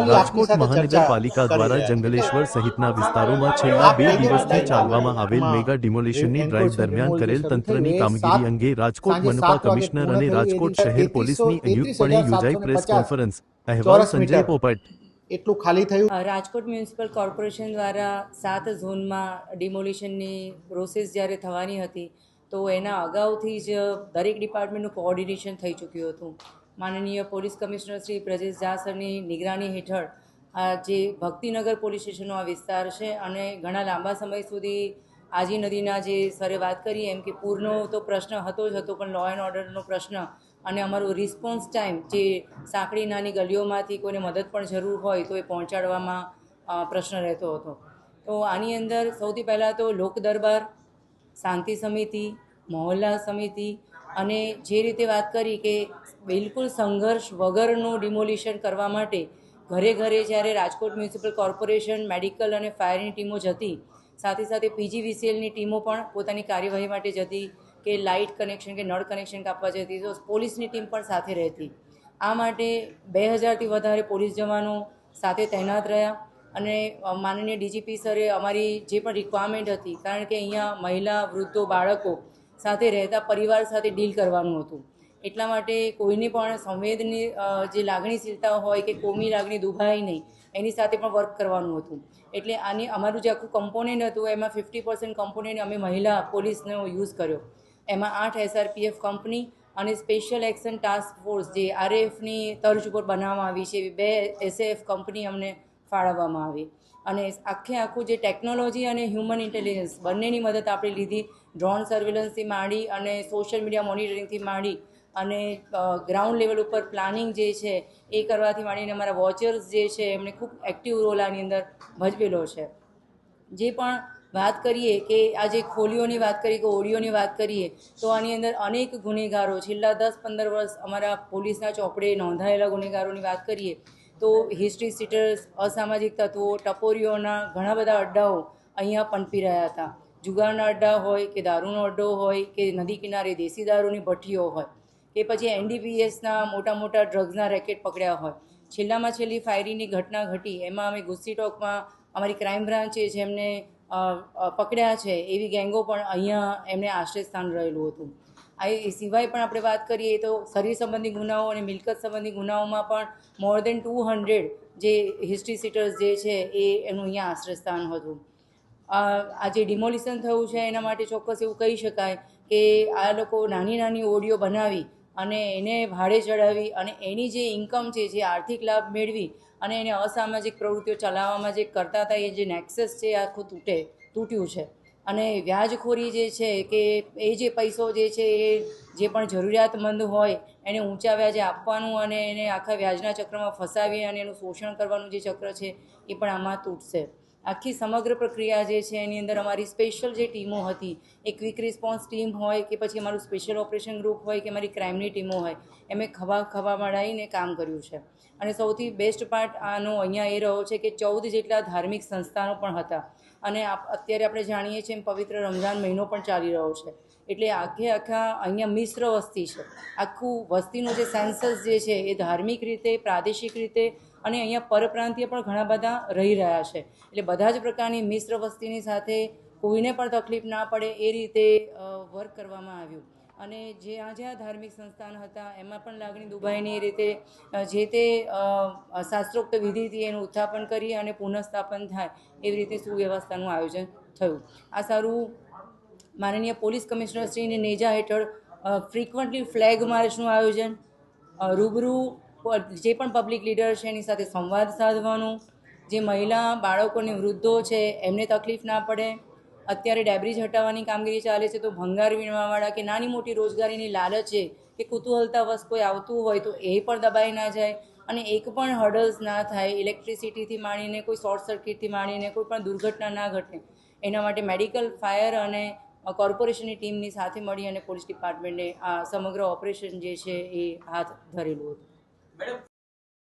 રાજકોટ મહાનગરપાલિકા દ્વારા જંગલેશ્વર સહિતના વિસ્તારોમાં છેલ્લા 2 દિવસથી ચાલવામાં આવેલ મેગા ડિમોલિશનની ડ્રાઇવ દરમિયાન કરેલ તંત્રની કામગીરી અંગે રાજકોટ મનપા કમિશનર અને રાજકોટ શહેર પોલીસની સંયુક્તપણે યોજાઈ પ્રેસ કોન્ફરન્સ। અહેવાલ સંજય પોપટ। એટલું ખાલી થયું। રાજકોટ મ્યુનિસિપલ કોર્પોરેશન દ્વારા 7 ઝોનમાં ડિમોલિશનની પ્રોસેસ જ્યારે થવાની હતી તો એના અગાઉથી જ દરેક ડિપાર્ટમેન્ટનું કોઓર્ડિનેશન થઈ ચૂક્યું હતું। માનનીય પોલીસ કમિશનર શ્રી બ્રજેશ ઝા સરની નિગરાની હેઠળ જે ભક્તિનગર પોલીસ સ્ટેશનનો આ વિસ્તાર છે અને ઘણા લાંબા સમય સુધી આજી નદીના જે સરે વાત કરી એમ કે પૂરનો તો પ્રશ્ન હતો જ હતો, પણ લો એન્ડ ઓર્ડરનો પ્રશ્ન અને અમારો રિસ્પોન્સ ટાઈમ જે સાંકડી નાની ગલીઓમાંથી કોઈને મદદ પણ જરૂર હોય તો એ પહોંચાડવામાં પ્રશ્ન રહેતો હતો। તો આની અંદર સૌથી પહેલાં તો લોક દરબાર, શાંતિ સમિતિ, મહોલ્લા સમિતિ અને જે રીતે વાત કરી કે બિલકુલ સંઘર્ષ વગરનું ડિમોલિશન કરવા માટે ઘરે ઘરે જ્યારે રાજકોટ મ્યુનિસિપલ કોર્પોરેશન, મેડિકલ અને ફાયરની ટીમો જતી, સાથે સાથે PGVCLની ટીમો પણ પોતાની કાર્યવાહી માટે જતી કે લાઇટ કનેક્શન કે નળ કનેક્શન કાપવા જતી, તો પોલીસની ટીમ પણ સાથે રહેતી। આ માટે 2000થી વધારે પોલીસ જવાનો સાથે તૈનાત રહ્યા અને માનનીય DGP સરે અમારી જે પણ રિક્વાયરમેન્ટ હતી, કારણ કે અહીંયા મહિલા, વૃદ્ધો, બાળકો સાથે રહેતા પરિવાર સાથે ડીલ કરવાનું હતું, એટલા માટે કોઈને પણ સંવેદની જે લાગણીશીલતા હોય કે કોમી લાગણી દુભાય નહીં એની સાથે પણ વર્ક કરવાનું હતું। એટલે આની અમારું જે આખું કમ્પોનેન્ટ હતું એમાં 50% કમ્પોનેન્ટ અમે મહિલા પોલીસનો યુઝ કર્યો। એમાં 8 SRPF કંપની અને સ્પેશિયલ એક્શન ટાસ્ક ફોર્સ જે RAFની તર્જ ઉપર બનાવવામાં આવી છે, 2 SAF કંપની અમને ફાળવવામાં આવી અને આખું જે ટેકનોલોજી અને હ્યુમન ઇન્ટેલિજન્સ બંનેની મદદ આપણે લીધી। ડ્રોન સર્વેલન્સથી માંડી અને સોશિયલ મીડિયા મોનિટરિંગથી માંડી અને ગ્રાઉન્ડ લેવલ ઉપર પ્લાનિંગ જે છે એ કરવાથી માંડીને અમારા વોચર્સ જે છે એમણે ખૂબ એક્ટિવ રોલ આની અંદર ભજવેલો છે। જે પણ વાત કરીએ કે આજે ખોલીઓની વાત કરીએ કે ઓડિયોની વાત કરીએ તો આની અંદર અનેક ગુનેગારો છેલ્લા 10-15 વર્ષ અમારા પોલીસના ચોપડે નોંધાયેલા ગુનેગારોની વાત કરીએ તો હિસ્ટ્રી સીટર્સ, અસામાજિક તત્વો, ટપોરીઓના ઘણા બધા અડ્ડાઓ અહીંયા પનપી રહ્યા હતા। જુગારના અડ્ડા હોય કે દારૂનો અડ્ડો હોય કે નદી કિનારે દેશી દારૂની ભઠ્ઠીઓ હોય કે પછી NDPSના મોટા મોટા ડ્રગ્સના રેકેટ પકડ્યા હોય। છેલ્લામાં છેલ્લી ફાયરિંગની ઘટના ઘટી એમાં અમે ગુસ્સી ટોકમાં અમારી ક્રાઇમ બ્રાન્ચે જેમને પકડ્યા છે એવી ગેંગો પણ અહીંયા એમને આશ્રય સ્થાન રહેલું હતું। આ સિવાય પણ આપણે વાત કરીએ તો શરીર સંબંધી ગુનાઓ અને મિલકત સંબંધી ગુનાઓમાં પણ મોર દેન 200 જે હિસ્ટ્રી સીટર્સ જે છે એ એનું અહીંયા આશ્રય સ્થાન હતું। આ જે ડિમોલિશન થયું છે એના માટે ચોક્કસ એવું કહી શકાય કે આ લોકો નાની નાની ઓડિયો બનાવી અને એને ભાડે ચડાવી અને એની જે ઇન્કમ છે, જે આર્થિક લાભ મેળવી અને એને અસામાજિક પ્રવૃત્તિઓ ચલાવવામાં જે કરતા હતા એ જે નેક્સસ છે આખું તૂટ્યું છે। અને વ્યાજખોરી જે છે કે એ જે પૈસો જે છે એ જે પણ જરૂરિયાતમંદ હોય એને ઊંચા વ્યાજે આપવાનું અને એને આખા વ્યાજના ચક્રમાં ફસાવી અને એનું શોષણ કરવાનું જે ચક્ર છે એ પણ આમાં તૂટશે। આખી સમગ્ર પ્રક્રિયા જે છે એની અંદર અમારી સ્પેશિયલ જે ટીમો હતી, એ ક્વિક રિસ્પોન્સ ટીમ હોય કે પછી અમારું સ્પેશિયલ ઓપરેશન ગ્રુપ હોય કે અમારી ક્રાઇમની ટીમો હોય, એમણે ખભા મળાવીને કામ કર્યું છે। અને સૌથી બેસ્ટ પાર્ટ આનો અહીંયા એ રહ્યો છે કે 14 જેટલા ધાર્મિક સંસ્થાનો પણ હતા અને અત્યારે આપણે જાણીએ છીએ એમ પવિત્ર રમઝાન મહિનો પણ ચાલી રહ્યો છે, એટલે આખા અહીંયા મિશ્ર વસ્તી છે। આખું વસ્તીનું જે સેન્સસ જે છે એ ધાર્મિક રીતે, પ્રાદેશિક રીતે અને અહીંયા પરપ્રાંતીય પણ ઘણા બધા રહી રહ્યા છે, એટલે બધા જ પ્રકારની મિશ્ર વસ્તીની સાથે કોઈને પણ તકલીફ ના પડે એ રીતે વર્ક કરવામાં આવ્યું। અને જ્યાં ધાર્મિક સંસ્થાન હતા એમાં પણ લાગણી દુભાઈની એ રીતે જે તે શાસ્ત્રોક્ત વિધિથી એનું ઉત્થાપન કરી અને પુનઃસ્થાપન થાય એવી રીતે સુવ્યવસ્થાનું આયોજન થયું। આ સારું માનનીય પોલીસ કમિશનરશ્રીની નેજા હેઠળ ફ્રિકવન્ટલી ફ્લેગ માર્ચનું આયોજન, રૂબરૂ જે પણ પબ્લિક લીડર છે એની સાથે સંવાદ સાધવાનું, જે મહિલા, બાળકો અને વૃદ્ધો છે એમને તકલીફ ના પડે। અત્યારે ડેબ્રિજ હટાવવાની કામગીરી ચાલે છે તો ભંગાર વીણવાવાળા કે નાની મોટી રોજગારીની લાલચ છે કે કુતૂહલતાવશ કોઈ આવતું હોય તો એ પણ દબાઈ ના જાય અને એક પણ હર્ડલ્સ ના થાય, ઇલેક્ટ્રિસિટીથી માંડીને કોઈ શોર્ટ સર્કિટથી માંડીને કોઈ પણ દુર્ઘટના ના ઘટે એના માટે મેડિકલ, ફાયર અને કોર્પોરેશનની ટીમની સાથે મળી અને પોલીસ ડિપાર્ટમેન્ટે આ સમગ્ર ઓપરેશન જે છે એ હાથ ધરેલું હતું।